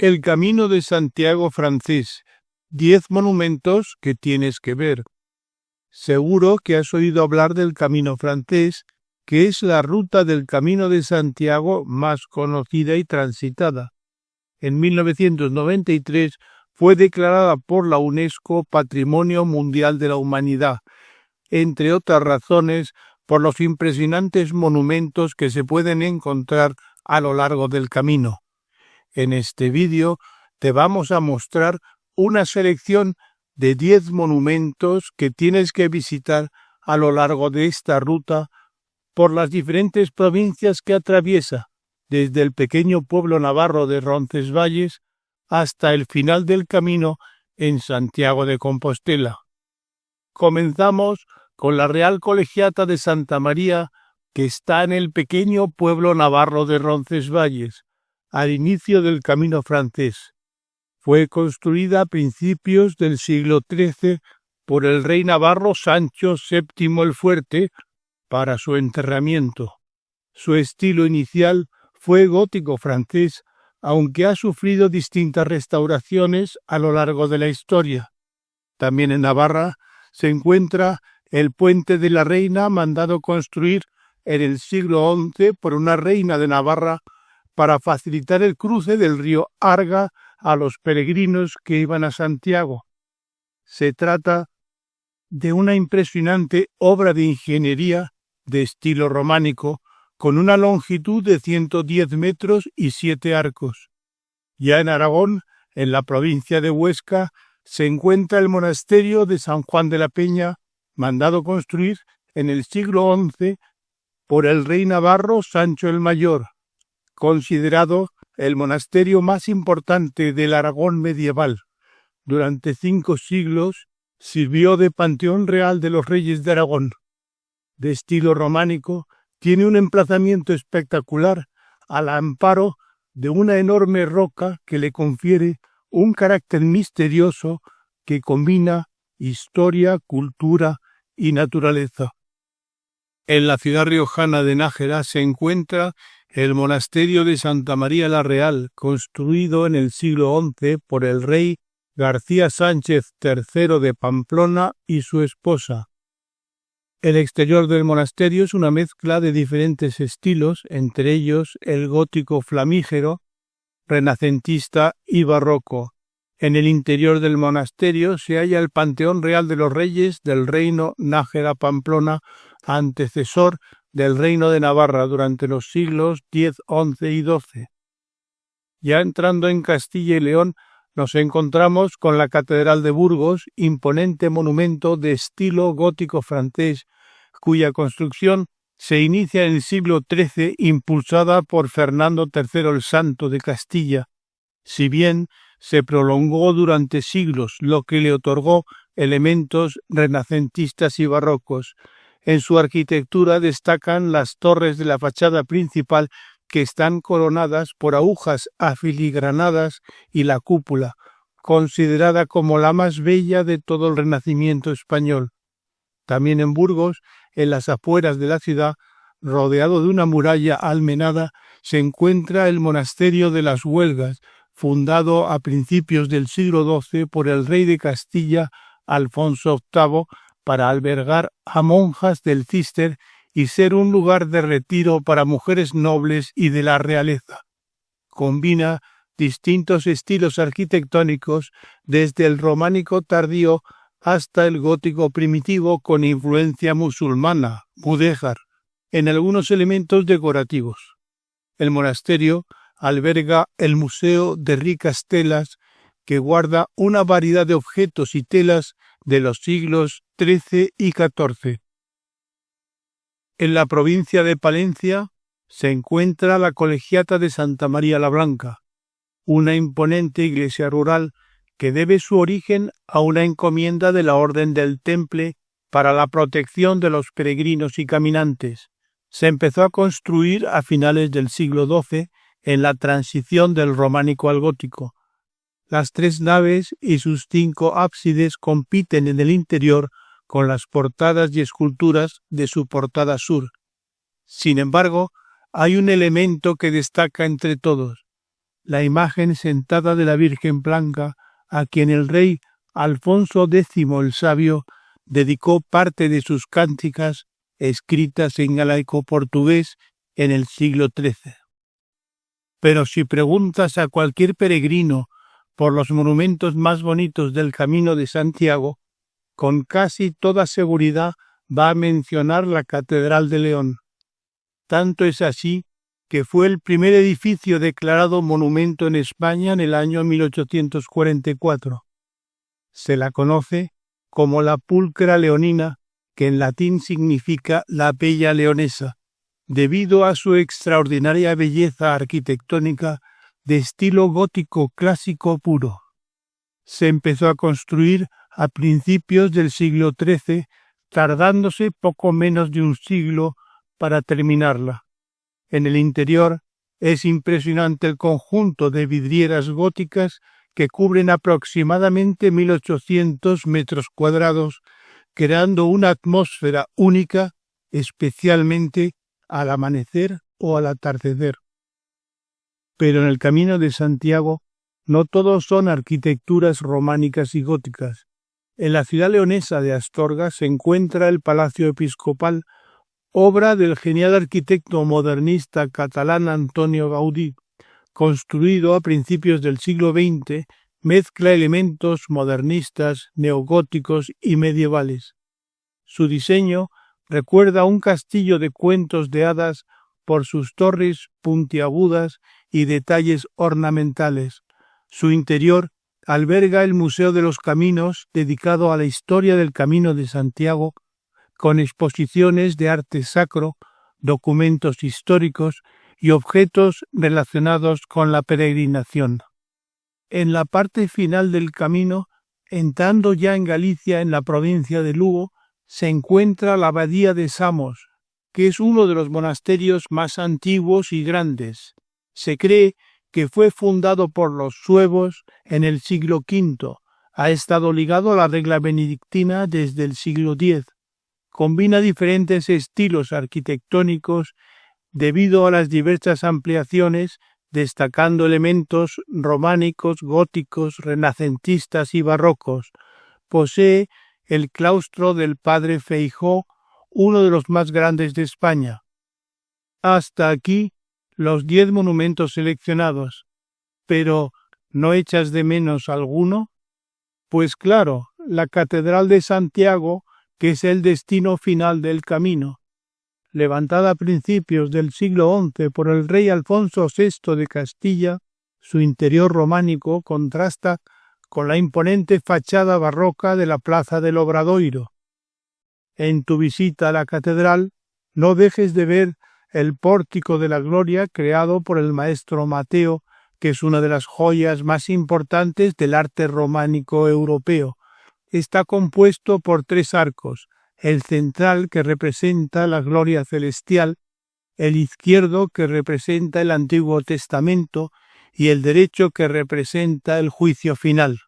El Camino de Santiago francés. 10 monumentos que tienes que ver. Seguro que has oído hablar del Camino francés, que es la ruta del Camino de Santiago más conocida y transitada. En 1993 fue declarada por la UNESCO Patrimonio Mundial de la Humanidad, entre otras razones por los impresionantes monumentos que se pueden encontrar a lo largo del camino. En este vídeo te vamos a mostrar una selección de 10 monumentos que tienes que visitar a lo largo de esta ruta por las diferentes provincias que atraviesa, desde el pequeño pueblo navarro de Roncesvalles hasta el final del camino en Santiago de Compostela. Comenzamos con la Real Colegiata de Santa María, que está en el pequeño pueblo navarro de Roncesvalles, al inicio del Camino francés. Fue construida a principios del siglo XIII por el rey navarro Sancho VII el Fuerte para su enterramiento. Su estilo inicial fue gótico francés, aunque ha sufrido distintas restauraciones a lo largo de la historia. También en Navarra se encuentra el Puente de la Reina, mandado construir en el siglo XI por una reina de Navarra para facilitar el cruce del río Arga a los peregrinos que iban a Santiago. Se trata de una impresionante obra de ingeniería de estilo románico, con una longitud de 110 metros y 7 arcos. Ya en Aragón, en la provincia de Huesca, se encuentra el monasterio de San Juan de la Peña, mandado construir en el siglo XI por el rey navarro Sancho el Mayor, considerado el monasterio más importante del Aragón medieval. Durante 5 siglos sirvió de panteón real de los reyes de Aragón. De estilo románico, tiene un emplazamiento espectacular al amparo de una enorme roca que le confiere un carácter misterioso que combina historia, cultura y naturaleza. En la ciudad riojana de Nájera se encuentra el monasterio de Santa María la Real, construido en el siglo XI por el rey García Sánchez III de Pamplona y su esposa. El exterior del monasterio es una mezcla de diferentes estilos, entre ellos el gótico flamígero, renacentista y barroco. En el interior del monasterio se halla el Panteón Real de los Reyes del Reino Nájera-Pamplona, antecesor del Reino de Navarra durante los siglos X, XI y XII. Ya entrando en Castilla y León, nos encontramos con la Catedral de Burgos, imponente monumento de estilo gótico francés, cuya construcción se inicia en el siglo XIII, impulsada por Fernando III el Santo de Castilla, si bien se prolongó durante siglos, lo que le otorgó elementos renacentistas y barrocos. En su arquitectura destacan las torres de la fachada principal, que están coronadas por agujas afiligranadas, y la cúpula, considerada como la más bella de todo el Renacimiento español. También en Burgos, en las afueras de la ciudad, rodeado de una muralla almenada, se encuentra el monasterio de las Huelgas, fundado a principios del siglo XII por el rey de Castilla, Alfonso VIII, para albergar a monjas del Císter y ser un lugar de retiro para mujeres nobles y de la realeza. Combina distintos estilos arquitectónicos, desde el románico tardío hasta el gótico primitivo con influencia musulmana, mudéjar, en algunos elementos decorativos. El monasterio alberga el Museo de Ricas Telas, que guarda una variedad de objetos y telas de los siglos XIII y XIV. En la provincia de Palencia se encuentra la Colegiata de Santa María la Blanca, una imponente iglesia rural que debe su origen a una encomienda de la Orden del Temple para la protección de los peregrinos y caminantes. Se empezó a construir a finales del siglo XII en la transición del románico al gótico. Las 3 naves y sus 5 ábsides compiten en el interior con las portadas y esculturas de su portada sur. Sin embargo, hay un elemento que destaca entre todos: la imagen sentada de la Virgen Blanca, a quien el rey Alfonso X el Sabio dedicó parte de sus cánticas escritas en galaico-portugués en el siglo XIII. Pero si preguntas a cualquier peregrino por los monumentos más bonitos del Camino de Santiago, con casi toda seguridad va a mencionar la Catedral de León. Tanto es así que fue el primer edificio declarado monumento en España en el año 1844. Se la conoce como la Pulcra Leonina, que en latín significa la Bella Leonesa, debido a su extraordinaria belleza arquitectónica de estilo gótico clásico puro. Se empezó a construir a principios del siglo XIII, tardándose poco menos de un siglo para terminarla. En el interior es impresionante el conjunto de vidrieras góticas que cubren aproximadamente 1800 metros cuadrados, creando una atmósfera única, especialmente al amanecer o al atardecer. Pero en el Camino de Santiago no todos son arquitecturas románicas y góticas. En la ciudad leonesa de Astorga se encuentra el Palacio Episcopal, obra del genial arquitecto modernista catalán Antonio Gaudí. Construido a principios del siglo XX, mezcla elementos modernistas, neogóticos y medievales. Su diseño recuerda a un castillo de cuentos de hadas por sus torres puntiagudas y detalles ornamentales. Su interior alberga el Museo de los Caminos, dedicado a la historia del Camino de Santiago, con exposiciones de arte sacro, documentos históricos y objetos relacionados con la peregrinación. En la parte final del camino, entrando ya en Galicia, en la provincia de Lugo, se encuentra la Abadía de Samos, que es uno de los monasterios más antiguos y grandes. Se cree que fue fundado por los suevos en el siglo V. Ha estado ligado a la regla benedictina desde el siglo X. Combina diferentes estilos arquitectónicos debido a las diversas ampliaciones, destacando elementos románicos, góticos, renacentistas y barrocos. Posee el claustro del Padre Feijó, uno de los más grandes de España. Hasta aquí los 10 monumentos seleccionados. Pero, ¿no echas de menos alguno? Pues claro, la Catedral de Santiago, que es el destino final del camino. Levantada a principios del siglo XI por el rey Alfonso VI de Castilla, su interior románico contrasta con la imponente fachada barroca de la Plaza del Obradoiro. En tu visita a la catedral, no dejes de ver el Pórtico de la Gloria creado por el maestro Mateo, que es una de las joyas más importantes del arte románico europeo. Está compuesto por 3 arcos, el central que representa la gloria celestial, el izquierdo que representa el Antiguo Testamento y el derecho que representa el juicio final.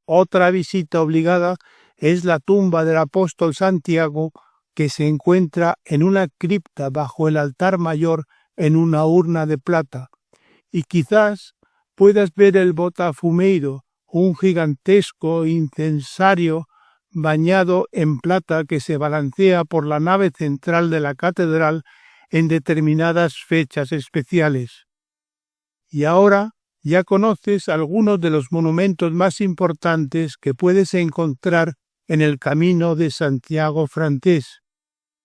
Otra visita obligada es la tumba del apóstol Santiago, que se encuentra en una cripta bajo el altar mayor en una urna de plata. Y quizás puedas ver el Botafumeiro, un gigantesco incensario bañado en plata que se balancea por la nave central de la catedral en determinadas fechas especiales. Y ahora ya conoces algunos de los monumentos más importantes que puedes encontrar en el Camino de Santiago francés.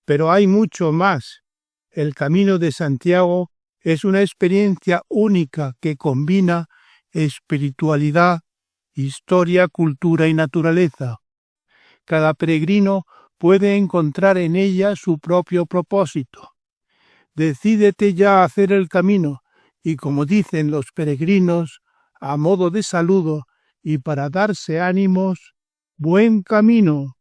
Pero hay mucho más. El Camino de Santiago es una experiencia única que combina espiritualidad, historia, cultura y naturaleza. Cada peregrino puede encontrar en ella su propio propósito. Decídete ya a hacer el camino y, como dicen los peregrinos, a modo de saludo y para darse ánimos, ¡buen camino!